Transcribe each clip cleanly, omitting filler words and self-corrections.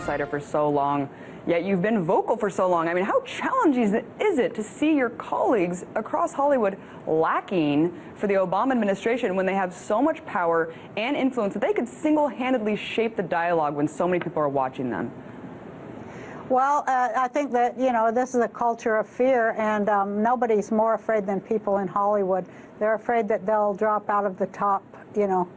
insider for so long, yet you've been vocal for so long. I mean, how challenging is it to see your colleagues across Hollywood lacking for the Obama administration when they have so much power and influence that they could single-handedly shape the dialogue when so many people are watching them? Well, I think that, you know, this is a culture of fear, and nobody's more afraid than people in Hollywood. They're afraid that they'll drop out of the top, you know.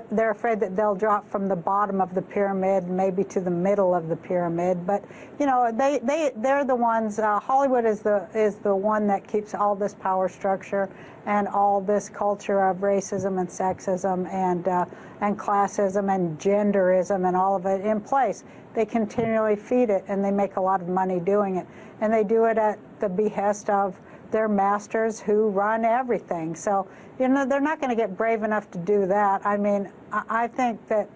They're afraid that they'll drop from the bottom of the pyramid, maybe to the middle of the pyramid. But you know, they're the ones. Hollywood is the one that keeps all this power structure and all this culture of racism and sexism and classism and genderism and all of it in place. They continually feed it, and they make a lot of money doing it. And they do it at the behest of their masters who run everything. So, you know, they're not going to get brave enough to do that. I mean, I think that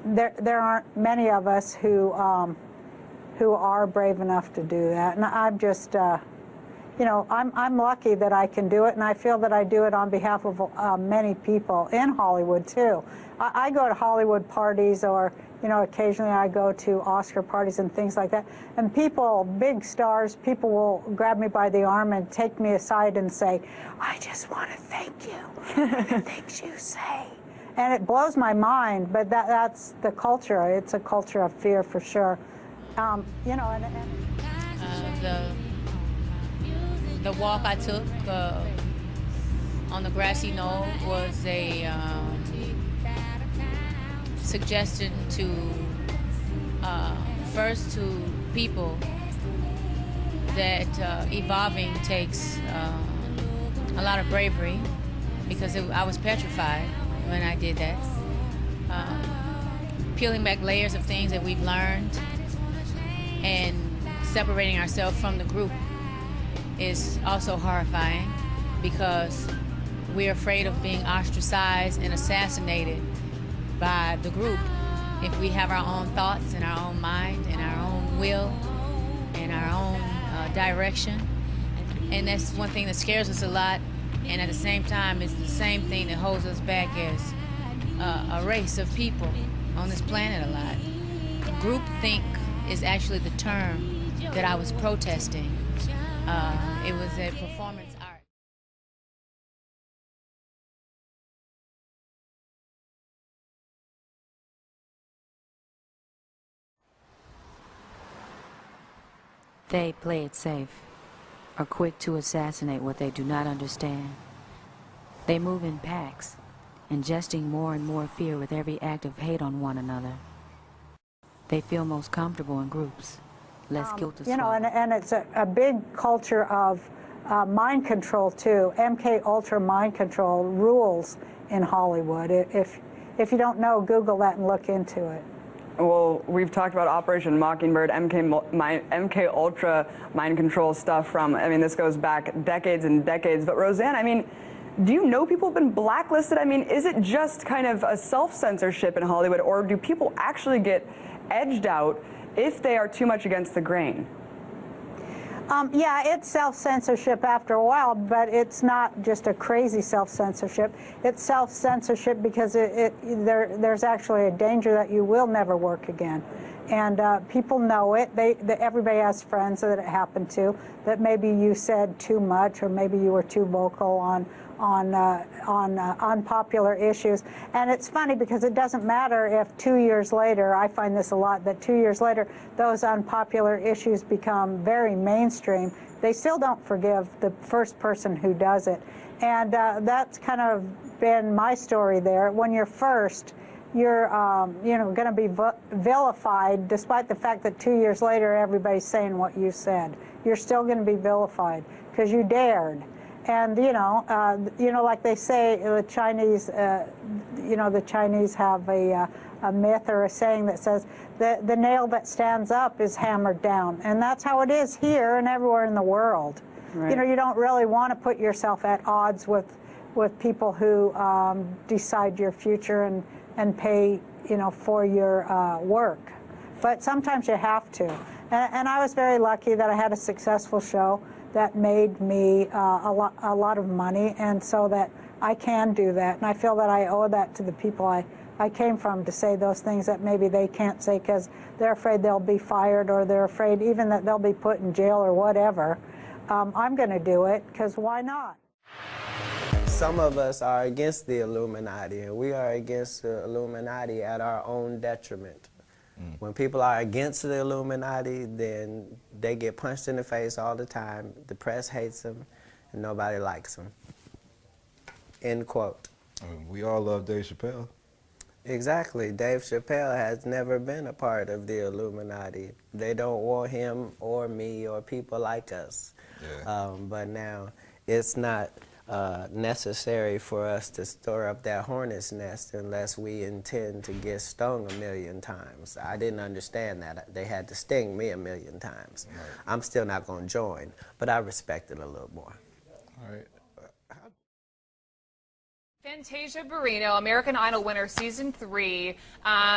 there aren't many of us who are brave enough to do that. And I'm just, you know, I'm lucky that I can do it, and I feel that I do it on behalf of many people in Hollywood too. I go to Hollywood parties, or you know, occasionally I go to Oscar parties and things like that, and people, big stars, people will grab me by the arm and take me aside and say, "I just want to thank you for the things you say." And it blows my mind, but that's the culture. It's a culture of fear for sure. You know, the walk I took on the grassy knoll was a suggestion to first to people that evolving takes a lot of bravery, because I was petrified when I did that. Peeling back layers of things that we've learned and separating ourselves from the group is also horrifying, because we're afraid of being ostracized and assassinated by the group if we have our own thoughts and our own mind and our own will and our own direction. And that's one thing that scares us a lot, and at the same time it's the same thing that holds us back as a race of people on this planet a lot. Groupthink is actually the term that I was protesting. It was a performance art. They play it safe, are quick to assassinate what they do not understand. They move in packs, ingesting more and more fear with every act of hate on one another. They feel most comfortable in groups, less guilt to swallow. You know, and it's a big culture of mind control too. MK Ultra mind control rules in Hollywood. If you don't know, Google that and look into it. Well, we've talked about Operation Mockingbird, MK Ultra mind control stuff from, I mean, this goes back decades and decades. But Roseanne, I mean, do you know people have been blacklisted? I mean, is it just kind of a self-censorship in Hollywood, or do people actually get edged out if they are too much against the grain? Yeah, it's self-censorship after a while, but it's not just a crazy self-censorship. It's self-censorship because there's actually a danger that you will never work again. And people know it. Everybody has friends that it happened to, that maybe you said too much, or maybe you were too vocal on unpopular issues. And it's funny because it doesn't matter if 2 years later, I find this a lot, that 2 years later those unpopular issues become very mainstream. They still don't forgive the first person who does it. And that's kind of been my story there. When you're first, you're you know, going to be vilified, despite the fact that 2 years later everybody's saying what you said. You're still going to be vilified because you dared. And you know, like they say, the Chinese, you know, the Chinese have a myth or a saying that says the nail that stands up is hammered down, and that's how it is here and everywhere in the world. Right. You know, you don't really want to put yourself at odds with people who decide your future and pay, you know, for your work. But sometimes you have to. And I was very lucky that I had a successful show that made me a lot of money, and so that I can do that. And I feel that I owe that to the people I I came from to say those things that maybe they can't say because they're afraid they'll be fired, or they're afraid even that they'll be put in jail or whatever. I'm going to do it because why not? Some of us are against the Illuminati, and we are against the Illuminati at our own detriment. When people are against the Illuminati, then they get punched in the face all the time. The press hates them, and nobody likes them. End quote. We all love Dave Chappelle. Exactly. Dave Chappelle has never been a part of the Illuminati. They don't want him or me or people like us. Yeah. But now it's not necessary for us to stir up that hornet's nest unless we intend to get stung 1,000,000 times. I didn't understand that. They had to sting me 1,000,000 times. Right. I'm still not going to join, but I respect it a little more. All right. Fantasia Barrino, American Idol winner, season 3.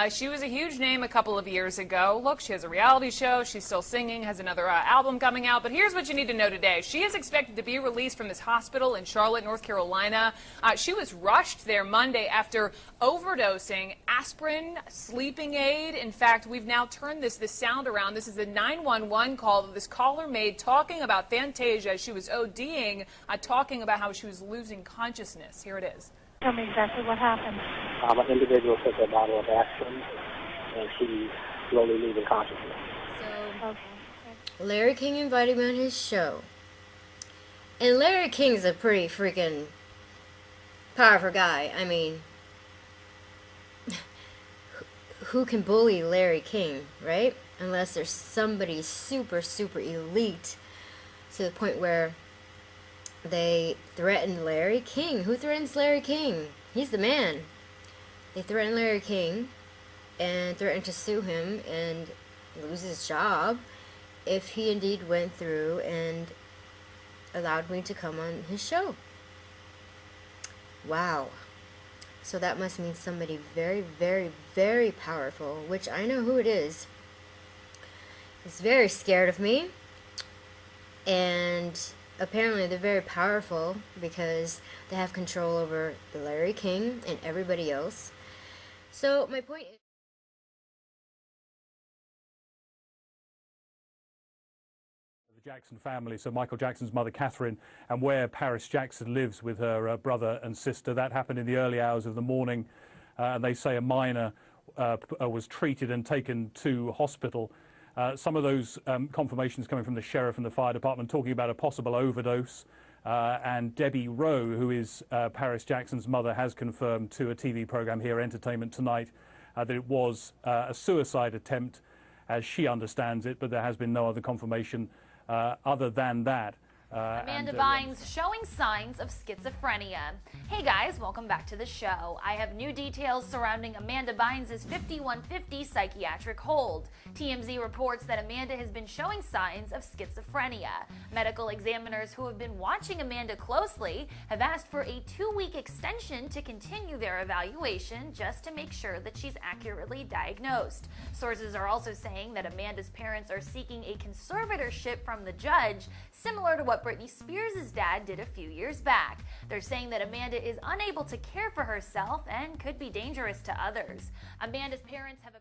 She was a huge name a couple of years ago. Look, she has a reality show. She's still singing, has another album coming out. But here's what you need to know today. She is expected to be released from this hospital in Charlotte, North Carolina. She was rushed there Monday after overdosing aspirin, sleeping aid. In fact, we've now turned this sound around. This is a 911 call that this caller made talking about Fantasia. She was ODing, talking about how she was losing consciousness. Here it is. Tell me exactly what happened. An individual took a bottle of aspirin, and she's slowly losing consciousness. So, Larry King invited me on his show. And Larry King's a pretty freaking powerful guy. I mean, who can bully Larry King, right? Unless there's somebody super, super elite to the point where they threatened Larry King. Who threatens Larry King? He's the man. They threatened Larry King and threatened to sue him and lose his job if he indeed went through and allowed me to come on his show. Wow. So that must mean somebody very, very, very powerful, which I know who it is very scared of me. And apparently they're very powerful because they have control over Larry King and everybody else. So my point is, the Jackson family, so Michael Jackson's mother Catherine, and where Paris Jackson lives with her brother and sister. That happened in the early hours of the morning, and they say a minor was treated and taken to hospital. Some of those confirmations coming from the sheriff and the fire department talking about a possible overdose. And Debbie Rowe, who is Paris Jackson's mother, has confirmed to a TV program here, Entertainment Tonight, that it was a suicide attempt, as she understands it, but there has been no other confirmation other than that. Amanda Bynes showing signs of schizophrenia. Hey guys, welcome back to the show. I have new details surrounding Amanda Bynes' 5150 psychiatric hold. TMZ reports that Amanda has been showing signs of schizophrenia. Medical examiners who have been watching Amanda closely have asked for a 2-week extension to continue their evaluation just to make sure that she's accurately diagnosed. Sources are also saying that Amanda's parents are seeking a conservatorship from the judge, similar to what Britney Spears' dad did a few years back. They're saying that Amanda is unable to care for herself and could be dangerous to others. Amanda's parents have